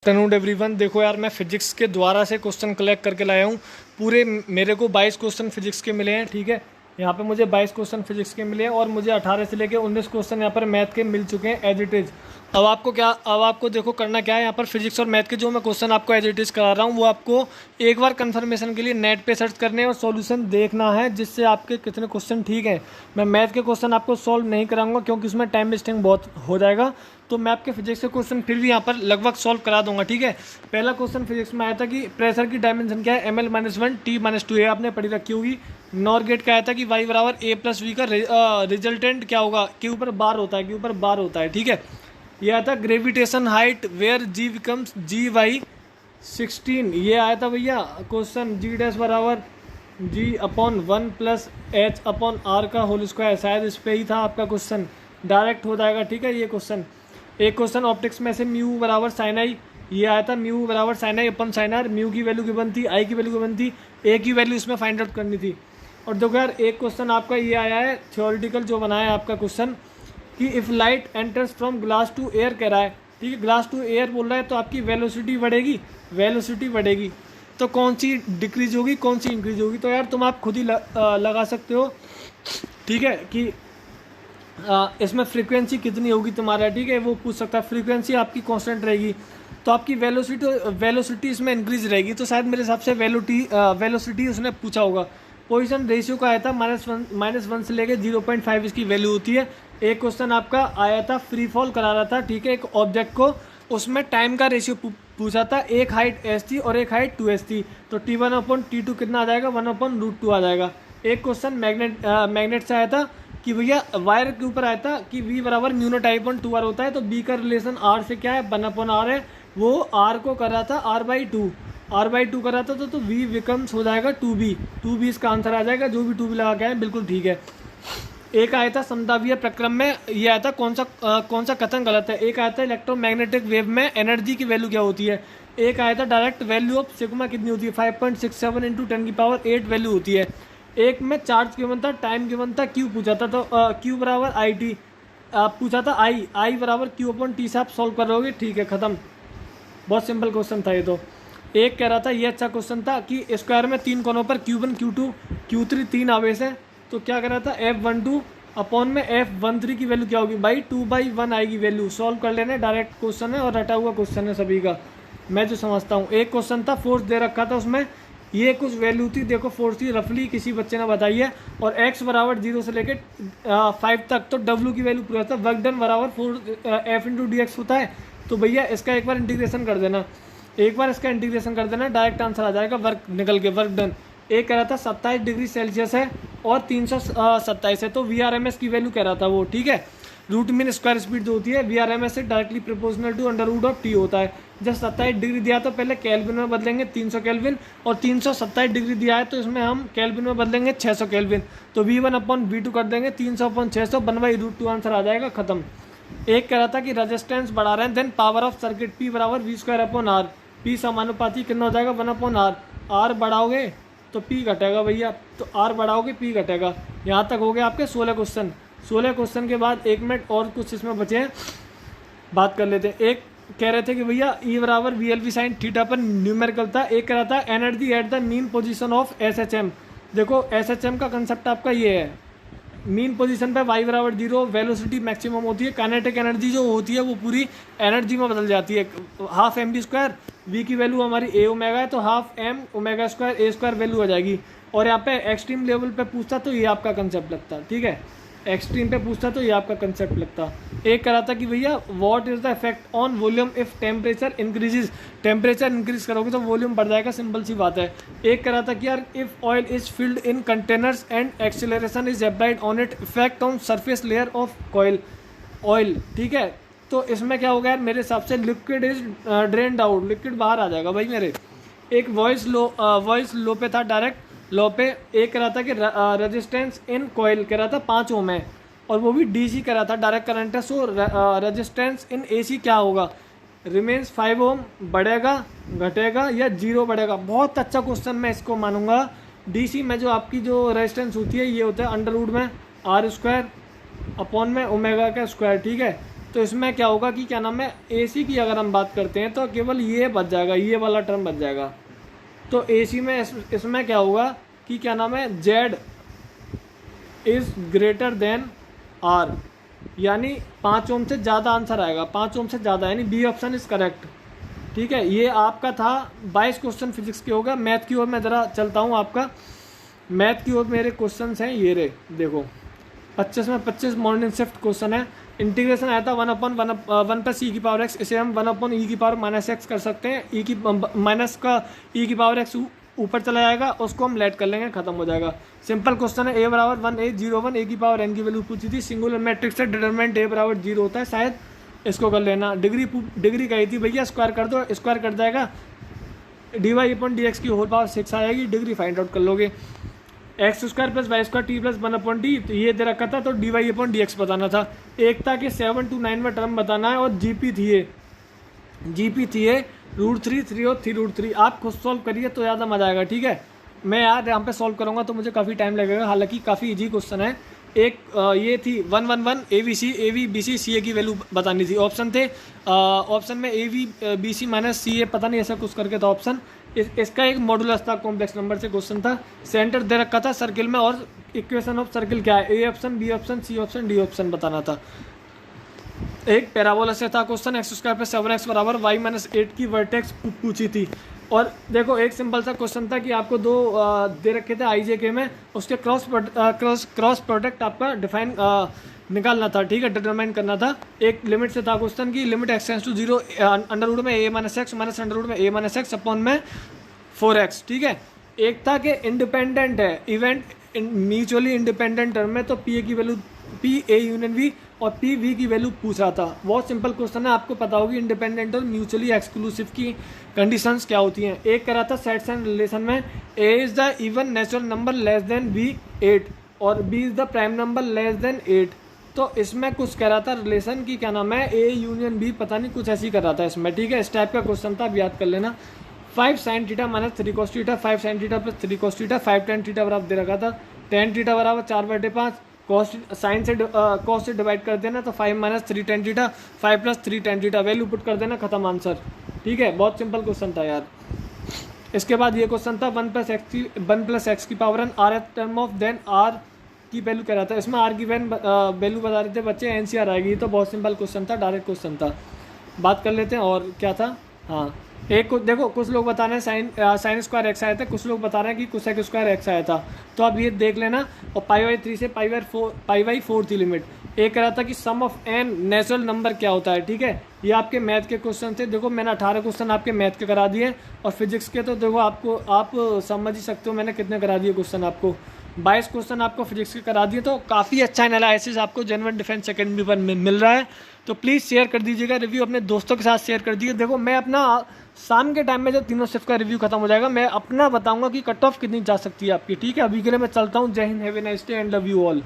Afternoon everyone. देखो यार, मैं फिजिक्स के द्वारा से क्वेश्चन कलेक्ट करके लाया हूँ। पूरे मेरे को 22 क्वेश्चन फिजिक्स के मिले हैं। ठीक है, यहाँ पे मुझे 22 क्वेश्चन फिजिक्स के मिले हैं और मुझे 18 से लेके 19 क्वेश्चन यहाँ पर मैथ के मिल चुके हैं एज इट इज़। अब आपको देखो करना क्या है, यहाँ पर फिजिक्स और मैथ के जो मैं क्वेश्चन आपको एज इट इज़ करा रहा हूँ वो आपको एक बार कंफर्मेशन के लिए नेट पे सर्च करने और सॉल्यूशन देखना है, जिससे आपके कितने क्वेश्चन ठीक हैं। मैं मैथ के क्वेश्चन आपको सॉल्व नहीं कराऊंगा क्योंकि उसमें टाइम वेस्टिंग बहुत हो जाएगा, तो मैं आपके फिजिक्स के क्वेश्चन फिर भी यहाँ पर लगभग सॉल्व करा दूंगा। ठीक है, पहला क्वेश्चन फिजिक्स में आया था कि प्रेशर की डायमेंशन क्या है, ml-1 T-2। आपने पढ़ी रखी होगी। नॉर गेट का आया था कि y बराबर a+v का रिजल्टेंट क्या होगा, के ऊपर बार होता है, के ऊपर बार होता है। ठीक है, ये आया था gravitation height where g becomes GY16। ये आया था भैया क्वेश्चन g डैश बराबर g/1 प्लस h/r का होल स्क्वायर। शायद इस पे ही था आपका क्वेश्चन, डायरेक्ट हो जाएगा। ठीक है, ये क्वेश्चन एक क्वेश्चन ऑप्टिक्स में से म्यू बराबर साइन आई, ये आया था म्यू बराबर sine i upon sine r. Mu की वैल्यू गिवन थी, आई की वैल्यू गिवन थी, ए की वैल्यू इसमें फाइंड आउट करनी थी। और देखो यार, एक क्वेश्चन आपका ये आया है थ्योरेटिकल जो बनाया है आपका क्वेश्चन कि if light enters from glass to air कह रहा है। ठीक है, ग्लास टू एयर बोल रहा है तो आपकी वेलोसिटी बढ़ेगी, तो कौन सी डिक्रीज होगी, कौन सी इंक्रीज होगी। तो यार तुम आप खुद ही लगा सकते हो। ठीक है, कि इसमें फ्रीक्वेंसी कितनी होगी तुम्हारा। ठीक है, वो पूछ सकता है। फ्रीक्वेंसी आपकी कांस्टेंट रहेगी तो आपकी वेलोसिटी इसमें इंक्रीज रहेगी। तो शायद मेरे हिसाब से वेलोसिटी उसने पूछा होगा। पोजीशन रेशियो का आया था -1 से लेके 0.5 इसकी वैल्यू होती है। एक क्वेश्चन आपका आया था फ्री फॉल करा रहा था। ठीक है, एक ऑब्जेक्ट को, उसमें टाइम का रेशियो पूछा था। एक हाइट s थी और एक हाइट 2s थी, तो T1/T2 कितना आ जाएगा, 1/√2 आ जाएगा। एक क्वेश्चन मैग्नेट से आया था कि भैया वायर के ऊपर आया था कि V बराबर μ0I/2R होता है, तो B का रिलेशन R से क्या है, 1/R है। वो R को कर रहा था R/2 कर रहा था, तो V बिकम्स हो जाएगा 2B इसका आंसर आ जाएगा। जो भी 2B लगा के आए बिल्कुल ठीक है। एक आया था समदावीय प्रक्रम में, ये आया था कौन सा कथन गलत है। एक आया था इलेक्ट्रोमैग्नेटिक वेव में एनर्जी की वैल्यू क्या होती है। एक आया था डायरेक्ट वैल्यू ऑफ सिग्मा कितनी होती है, 5.67 × 10⁸ वैल्यू होती है। एक में चार्ज गिवन था, टाइम गिवन था, क्यू पूछा था, तो क्यू बराबर IT पूछा था, आई बराबर Q/T से आप सॉल्व करोगे। ठीक है, खत्म। बहुत सिंपल क्वेश्चन था ये तो। एक कह रहा था, ये अच्छा क्वेश्चन था कि स्क्वायर में 3 कोनों पर Q1 Q2 Q3 3 आवेश है, तो क्या कर रहा था, F12 अपॉन में F13 की वैल्यू क्या होगी भाई, 2/1 आएगी वैल्यू। सॉल्व कर लेना, डायरेक्ट क्वेश्चन है और रटा हुआ क्वेश्चन है सभी का, मैं जो समझता हूँ। एक क्वेश्चन था फोर्स दे रखा था, उसमें ये कुछ वैल्यू थी, देखो फोर्स थी रफली किसी बच्चे ने बताई है, और x बराबर 0 से लेकर 5 तक, तो W की वैल्यू पूरा था। वर्क डन बराबर 4F/dx होता है। तो भैया इसका एक बार इंटीग्रेशन कर देना, डायरेक्ट आंसर आ जाएगा, वर्क निकल के, वर्क डन। एक कह रहा था 27 डिग्री सेल्सियस है और 327 है, तो VRMS की वैल्यू कह रहा था वो। ठीक है, रूट मीन स्क्वायर स्पीड जो होती है VRMS से डायरेक्टली प्रोपोर्शनल टू √T होता है। जब 27 डिग्री दिया तो पहले केल्विन में बदलेंगे 300 केल्विन, और 327 डिग्री दिया है तो इसमें हम केल्विन में बदलेंगे 600 केल्विन, तो V1/V2 कर देंगे 300/600, 1/√2 आंसर आ जाएगा, खत्म। एक कह रहा था कि रेजिस्टेंस बढ़ा रहे हैं, then power of circuit P बराबर V²/R। P समानुपाती कितना हो जाएगा, 1/R। R बढ़ाओगे तो P घटेगा भैया, तो R बढ़ाओगे P घटेगा। यहाँ तक हो गया आपके 16 क्वेश्चन। 16 क्वेश्चन के बाद 1 मिनट और कुछ इसमें बचे हैं, बात कर लेते हैं। एक कह रहे थे कि भैया E बराबर VLV sin थीटा पर न्यूमेरिकल था। एक कह रहा था energy at the mean position of SHM। देखो SHM का कंसेप्ट आपका ये है, मीन पोजीशन पे y बराबर 0 वेलोसिटी मैक्सिमम होती है, काइनेटिक एनर्जी जो होती है वो पूरी एनर्जी में बदल जाती है। हाफ mv², v की वैल्यू हमारी a ओमेगा है, तो हाफ m ओमेगा² a² वैल्यू आ जाएगी। और यहाँ पे एक्सट्रीम लेवल पे पूछता तो ये आपका कंसेप्ट लगता। ठीक है, एक्सट्रीम पे पूछता तो ये आपका कंसेप्ट लगता। एक करा था कि भैया what is the effect on volume if temperature increases. Temperature increase करोगे तो वॉल्यूम बढ़ जाएगा, सिंपल सी बात है। एक करा था कि यार if oil is filled in containers and acceleration is applied on it, effect on surface layer of oil. ठीक है, तो इसमें क्या होगा यार, मेरे हिसाब से liquid is drained out, liquid बाहर आ जाएगा भाई मेरे। एक वॉइस लो पे था, डायरेक्ट लो पे। एक कह रहा था कि रेजिस्टेंस इन कॉइल कह रहा था 5 ओम है, और वो भी DC कह रहा था, डायरेक्ट करंट है। सो रेजिस्टेंस इन AC क्या होगा, रिमेन्स 5 ओम, बढ़ेगा घटेगा या 0 बढ़ेगा। बहुत अच्छा क्वेश्चन, मैं इसको मानूंगा। DC में जो आपकी जो रेजिस्टेंस होती है ये होता है √में R² अपॉन में ओमेगा का स्क्वायर। ठीक है, तो इसमें क्या होगा कि क्या नाम है, AC की अगर हम बात करते हैं तो केवल ये बच जाएगा, ये वाला टर्म बच जाएगा। तो AC में इसमें क्या होगा कि क्या नाम है, Z is greater than R, यानी 5 ओम से ज़्यादा आंसर आएगा, 5 ओम से ज़्यादा, यानी बी ऑप्शन इज़ करेक्ट। ठीक है, ये आपका था 22 क्वेश्चन फिजिक्स के होगा। मैथ की ओर मैं ज़रा चलता हूँ आपका। मैथ की ओर मेरे क्वेश्चन हैं ये रे, देखो 25 में 25 मॉर्निंग शिफ्ट क्वेश्चन है। इंटीग्रेशन आया था 1 प्लस ई की पावर एक्स, इसे हम 1 ई की पावर माइनस एक्स कर सकते हैं। ई की माइनस का ई की पावर एक्स ऊपर चला जाएगा, उसको हम लेट कर लेंगे, खत्म हो जाएगा। सिंपल क्वेश्चन है, ए बराबर 1,8,0,1 ए की पावर एन की वैल्यू पूछी थी। सिंगुलर मैट्रिक्स से डिटरमिनेंट ए बराबर 0 होता है, शायद इसको कर लेना। डिग्री कही थी भैया, स्क्वायर कर दो, स्क्वायर कट जाएगा, dy/dx की होल पावर 6 आ जाएगी, डिग्री फाइंड आउट कर लोगे। x² + y² t + 1/t, तो ये दे रखा था, तो dy/dx बताना था। एक था कि 7 to 9 में टर्म बताना है, और जीपी थी ये √3 3 और 3√3। आप खुद सॉल्व करिए तो ज़्यादा मजा आएगा। ठीक है, मैं यार यहाँ पे सॉल्व करूँगा तो मुझे काफ़ी टाइम लगेगा, हालांकि काफ़ी इजी क्वेश्चन है। एक ये थी 111 AV CA की वैल्यू बतानी थी। ऑप्शन थे, ऑप्शन में AV BC - CA, पता नहीं ऐसा कुछ करके था ऑप्शन। इसका एक मॉडुलस था, कॉम्प्लेक्स नंबर से क्वेश्चन था। सेंटर दे रखा था सर्किल में, और इक्वेशन ऑफ सर्किल क्या है, A option, B option, C option, D option बताना था। एक पैराबोला से था क्वेश्चन, x² + 7x = y - 8 की वर्टेक्स पूछी थी। और देखो एक सिंपल सा क्वेश्चन था कि आपको दो दे रखे थे IJK में, उसके क्रॉस प्रोडक्ट आपका डिफाइन निकालना था। ठीक है, डिटरमाइन करना था। एक लिमिट से था क्वेश्चन की, लिमिट x → 0 √ में a - x माइनस √ में a - x अपॉन में 4x। ठीक है, एक था कि इंडिपेंडेंट है, इवेंट म्यूचुअली इंडिपेंडेंट टर्म में, तो P की वैल्यू P(A)∪V और P(V) की वैल्यू पूछ रहा था। बहुत सिंपल क्वेश्चन है, आपको पता होगी इंडिपेंडेंट और म्यूचुअली एक्सक्लूसिव की कंडीशंस क्या होती हैं। एक करा था सेट्स एंड रिलेशन में, A is the even natural number less than B 8 और B is the prime number less than 8। तो इसमें कुछ कह रहा था रिलेशन की, क्या नाम है, A यूनियन B, पता नहीं कुछ ऐसी कर रहा था इसमें। ठीक है, इस टाइप का क्वेश्चन था, आप याद कर लेना। 5 sin θ - 3 cos θ, 5 sin θ + 3 cos θ, 5 tan θ बराबर दे रखा था। tan θ बराबर 4/5, साइन से कॉस से डिवाइड कर देना, तो 5 - 3 tan θ, 5 + 3 tan θ, वैल्यू पुट कर देना, खत्म आंसर। ठीक है, बहुत सिंपल क्वेश्चन था यार। इसके बाद ये क्वेश्चन था 1 + x की power n r term of then r की वैल्यू कह रहा था। इसमें r की वैल्यू बता रहे थे बच्चे, NCR आएगी। तो बहुत सिंपल क्वेश्चन था, डायरेक्ट क्वेश्चन था। बात कर लेते हैं और क्या था। हाँ, एक को देखो, कुछ लोग बता रहे हैं sin² x आया था, कुछ लोग बता रहे हैं कि cosec² x आया था। तो आप ये देख लेना। और π/3 से π/4 थी लिमिट। एक कह रहा था कि सम ऑफ n नेचुरल नंबर क्या होता है। ठीक है, ये आपके मैथ के क्वेश्चन थे। देखो मैंने 18 क्वेश्चन आपके मैथ के करा दिए, और फिजिक्स के तो देखो आप समझ ही सकते हो मैंने कितने करा दिए क्वेश्चन आपको। 22 क्वेश्चन आपको फिजिक्स के करा दिए, तो काफ़ी अच्छा एनालिसिस आपको जेन्युइन डिफेंस अकेडमी पर मिल रहा है। तो प्लीज़ शेयर कर दीजिएगा, रिव्यू अपने दोस्तों के साथ शेयर कर दीजिए। देखो मैं अपना शाम के टाइम में जब तीनों शिफ्ट का रिव्यू खत्म हो जाएगा, मैं अपना बताऊंगा कि कट ऑफ कितनी जा सकती है आपकी। ठीक है, अभी के लिए मैं चलता हूँ। जय Hind, have a nice day and love you all.